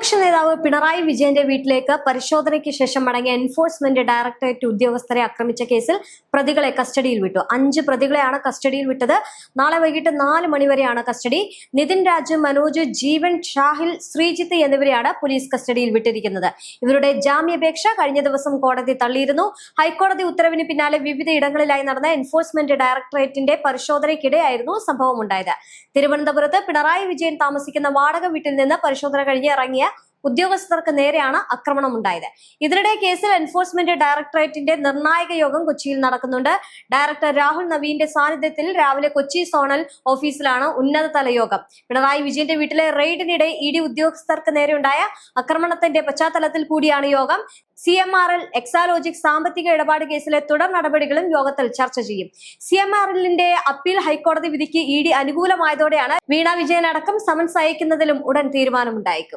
പ്രതിപക്ഷ നേതാവ് പിണറായി വിജയന്റെ വീട്ടിലേക്ക് പരിശോധനയ്ക്ക് ശേഷം മടങ്ങിയ എൻഫോഴ്സ്മെന്റ് ഡയറക്ടറേറ്റ് ഉദ്യോഗസ്ഥരെ ആക്രമിച്ച കേസിൽ പ്രതികളെ കസ്റ്റഡിയിൽ വിട്ടു. 5 പ്രതികളെയാണ് കസ്റ്റഡിയിൽ വിട്ടത്. നാളെ വൈകിട്ട് 4 മണിവരെയാണ് കസ്റ്റഡി. നിതിൻ രാജ്, മനോജ്, ജീവൻ, ഷാഹിൽ, ശ്രീജിത്ത് എന്നിവരെയാണ് പോലീസ് കസ്റ്റഡിയിൽ വിട്ടിരിക്കുന്നത്. ഇവരുടെ ജാമ്യാപേക്ഷ കഴിഞ്ഞ ദിവസം കോടതി തള്ളിയിരുന്നു. ഹൈക്കോടതി ഉത്തരവിന് പിന്നാലെ വിവിധ ഇടങ്ങളിലായി നടന്ന എൻഫോഴ്സ്മെന്റ് ഡയറക്ടറേറ്റിന്റെ പരിശോധനയ്ക്കിടെയായിരുന്നു സംഭവം ഉണ്ടായത്. തിരുവനന്തപുരത്ത് പിണറായി വിജയൻ താമസിക്കുന്ന വാടക വീട്ടിൽ നിന്ന് പരിശോധന കഴിഞ്ഞ് ഇറങ്ങിയ ഉദ്യോഗസ്ഥർക്ക് നേരെയാണ് ആക്രമണമുണ്ടായത്. ഇതിനിടെ കേസിൽ എൻഫോഴ്സ്മെന്റ് ഡയറക്ടറേറ്റിന്റെ നിർണായക യോഗം കൊച്ചിയിൽ നടക്കുന്നുണ്ട്. ഡയറക്ടർ രാഹുൽ നവീന്റെ സാന്നിധ്യത്തിൽ രാവിലെ കൊച്ചി സോണൽ ഓഫീസിലാണ് ഉന്നതതല യോഗം. പിണറായി വിജയന്റെ വീട്ടിലെ റെയ്ഡിനിടെ ഇഡി ഉദ്യോഗസ്ഥർക്ക് നേരെയുണ്ടായ ആക്രമണത്തിന്റെ പശ്ചാത്തലത്തിൽ കൂടിയാണ് യോഗം. CMRL എക്സാലോജിക് സാമ്പത്തിക ഇടപാട് കേസിലെ തുടർ നടപടികളും യോഗത്തിൽ ചർച്ച ചെയ്യും. CMRLന്റെ അപ്പീൽ ഹൈക്കോടതി വിധിക്ക് ഇഡി അനുകൂലമായതോടെയാണ് വീണ വിജയൻ അടക്കം സമൻസ് അയക്കുന്നതിലും ഉടൻ തീരുമാനമുണ്ടായേക്കും.